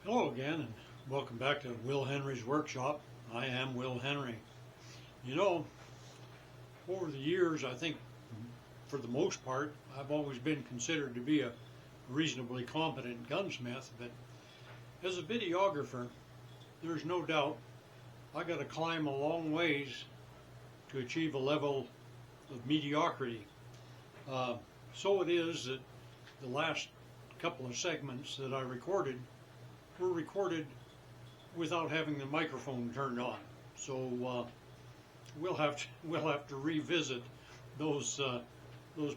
Hello again, and welcome back to Will Henry's Workshop. I am Will Henry. You know, over the years, I think for the most part, I've always been considered to be a reasonably competent gunsmith, but as a videographer, there's no doubt I got to climb a long ways to achieve a level of mediocrity. So it is that the last couple of segments that I recorded were recorded without having the microphone turned on. So we'll have to revisit those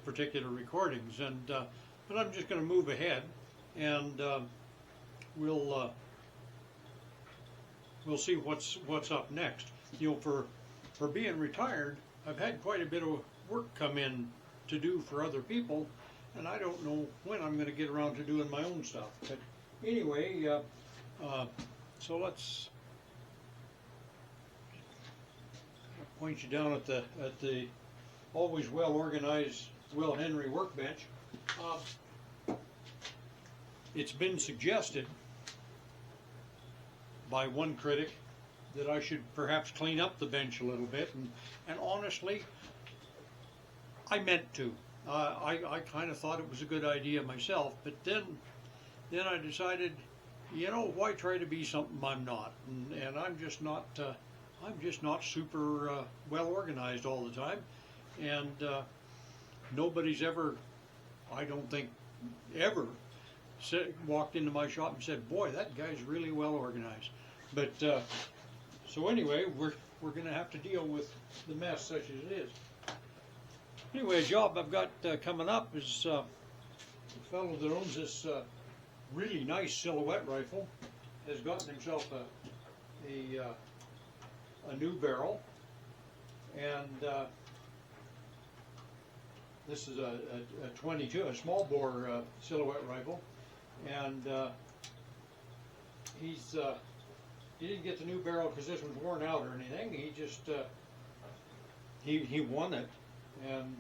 particular recordings. But I'm just going to move ahead, and we'll see what's up next. You know, for being retired, I've had quite a bit of work come in to do for other people, and I don't know when I'm going to get around to doing my own stuff. But anyway, so let's point you down at the always well organized Will Henry workbench. It's been suggested by one critic that I should perhaps clean up the bench a little bit, and honestly, I meant to. I kind of thought it was a good idea myself, but then I decided, you know, why try to be something I'm not? And I'm just not super well organized all the time, and nobody's ever, I don't think, ever walked into my shop and said, "Boy, that guy's really well organized." But so anyway, we're going to have to deal with the mess such as it is. Anyway, a job I've got coming up is the fellow that owns this really nice silhouette rifle has gotten himself a new barrel, and this is a 22, a small bore silhouette rifle, and he didn't get the new barrel because this one's worn out or anything. He just he won it, and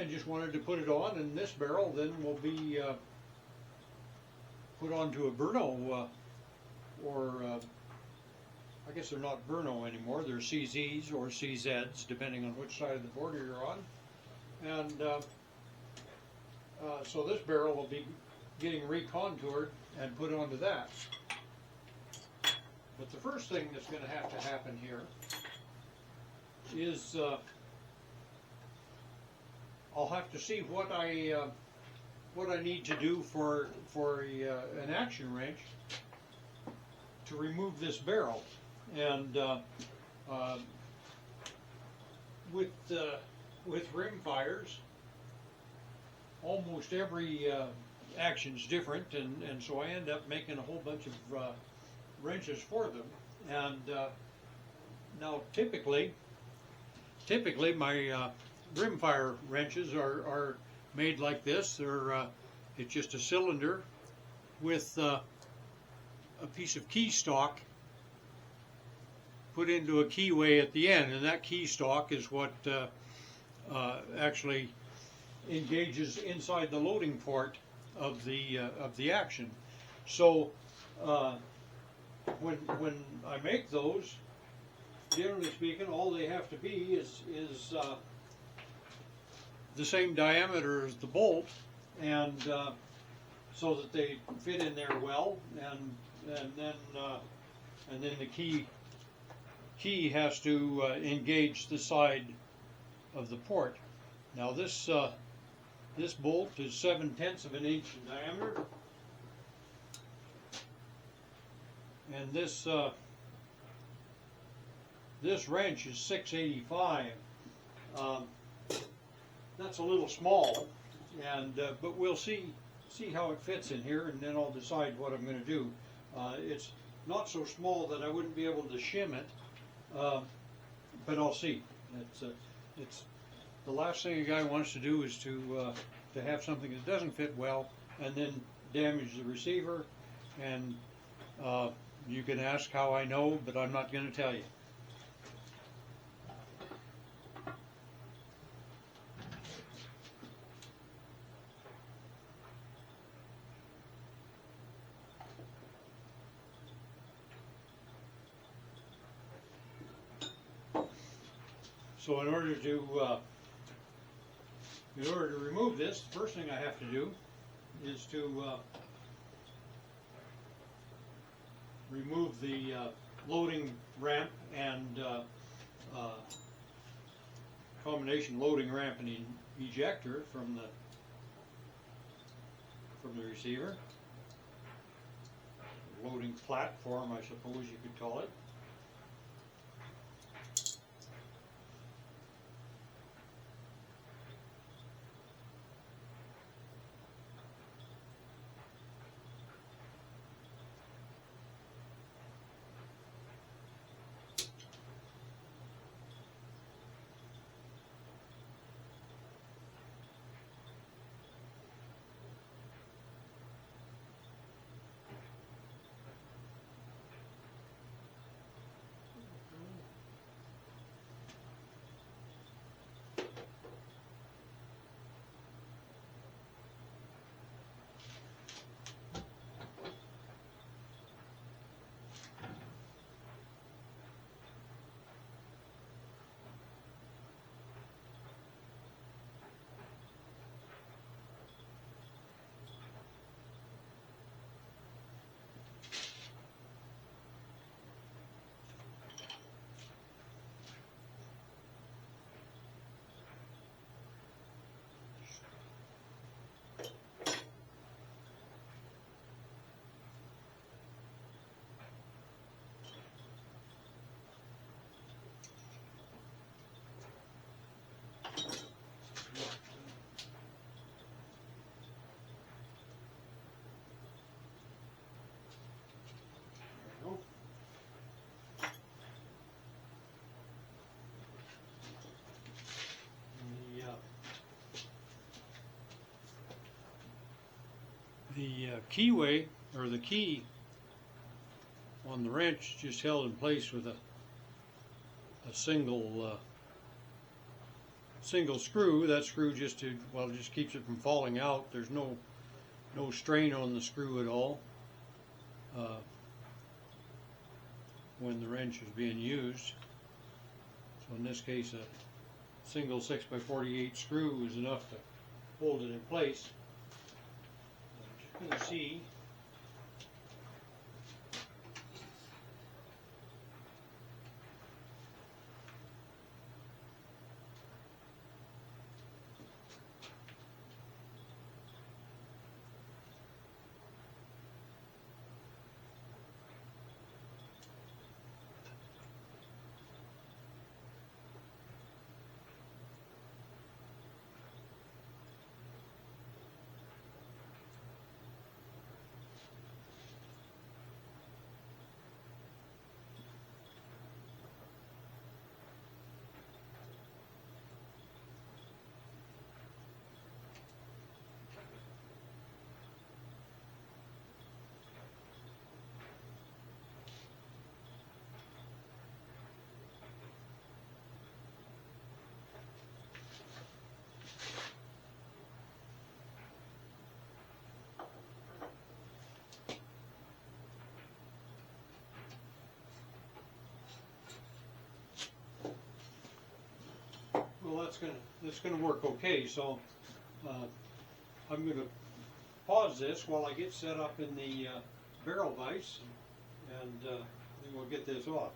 just wanted to put it on, and this barrel then will be put onto a Burno, or I guess they're not Burno anymore, they're CZs or CZs, depending on which side of the border you're on. And so this barrel will be getting recontoured and put onto that. But the first thing that's going to happen here is I'll have to see what I need to do for an action wrench to remove this barrel, and with rim fires, almost every action's different, and so I end up making a whole bunch of wrenches for them. And now typically my rimfire wrenches are made like this. They're it's just a cylinder with a piece of key stock put into a keyway at the end, and that key stock is what actually engages inside the loading port of the action. So when I make those, generally speaking, all they have to be is the same diameter as the bolt, and so that they fit in there well, and then the key has to engage the side of the port. Now this bolt is 7/10 of an inch in diameter, and this wrench is 685. That's a little small, and but we'll see how it fits in here, and then I'll decide what I'm going to do. It's not so small that I wouldn't be able to shim it, but I'll see. It's the last thing a guy wants to do is to have something that doesn't fit well and then damage the receiver. And you can ask how I know, but I'm not going to tell you. So in order to remove this, the first thing I have to do is to remove the loading ramp and combination loading ramp and ejector from the receiver. Loading platform, I suppose you could call it. The keyway, or the key on the wrench, just held in place with a single screw. That screw just keeps it from falling out. There's no strain on the screw at all when the wrench is being used. So in this case, a single 6x48 screw is enough to hold it in place. I'm just going to see that's gonna work okay. So I'm gonna pause this while I get set up in the barrel vise, and then we'll get this off.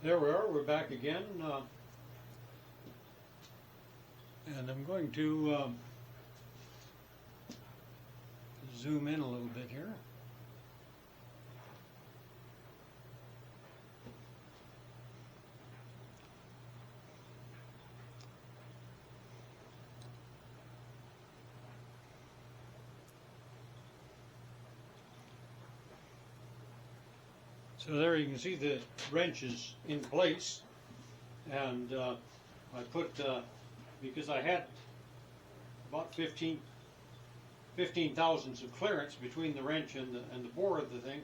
There we are. We're back again, and I'm going to zoom in a little bit here. So there you can see the wrench is in place, and I put, because I had about 15 thousandths of clearance between the wrench and the bore of the thing,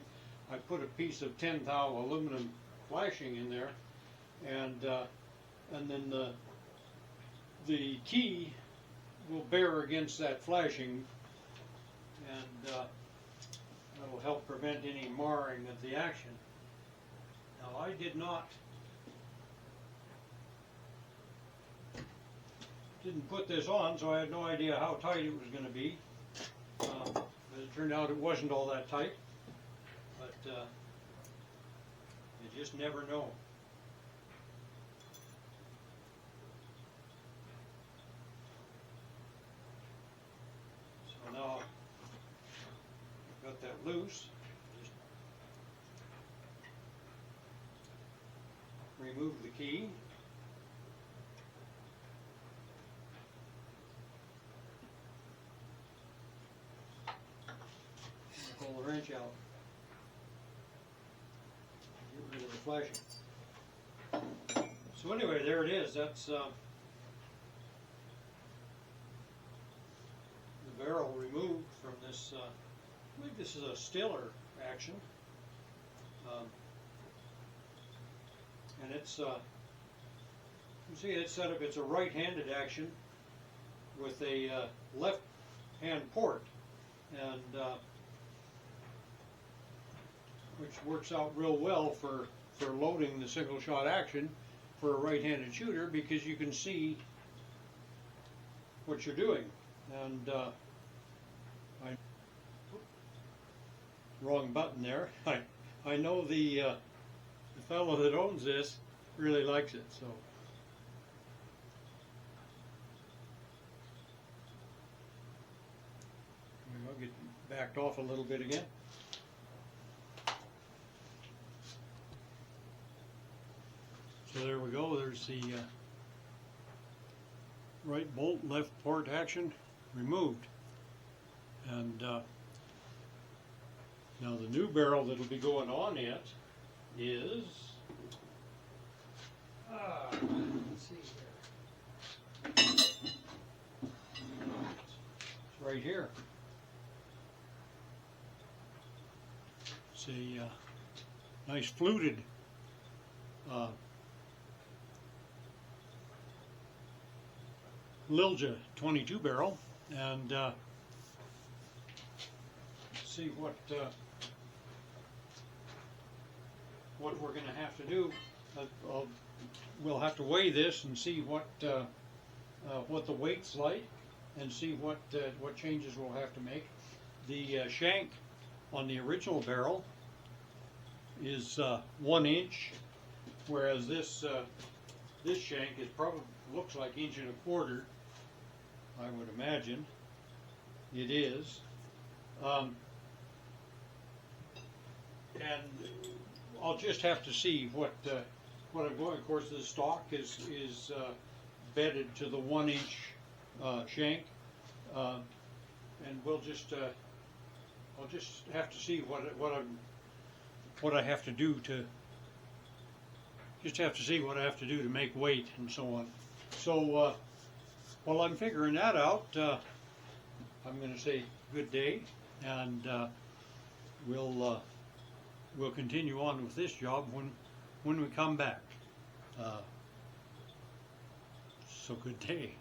I put a piece of 10 thou aluminum flashing in there, and then the key will bear against that flashing, and That'll help prevent any marring of the action. Now I didn't put this on, so I had no idea how tight it was going to be. As it turned out, it wasn't all that tight, but you just never know. So now I've got that loose. Just remove the key. Pull the wrench out. Get rid of the flashing. So anyway, there it is. That's the barrel removed from this. I believe this is a stiller action, and it's you see it's set up. It's a right-handed action with a left-hand port, and which works out real well for loading the single shot action for a right-handed shooter, because you can see what you're doing. And wrong button there. I know the fellow that owns this really likes it, so. I'll get backed off a little bit again. So there we go. There's the right bolt, left port action removed. And now the new barrel that'll be going on it is, let's see here. It's right here. It's a nice fluted Lilja 22 barrel, and see what we're going to have to do. We'll have to weigh this and see what the weight's like, and see what changes we'll have to make. The shank on the original barrel is 1 inch, whereas this shank is probably looks like 1 1/4 inches. I would imagine it is, and I'll just have to see what I'm going. Of course, the stock is bedded to the 1 inch shank, and we'll just I'll just have to see what I have to do to make weight and so on. So while I'm figuring that out, I'm going to say good day, and we'll continue on with this job when we come back. So good day.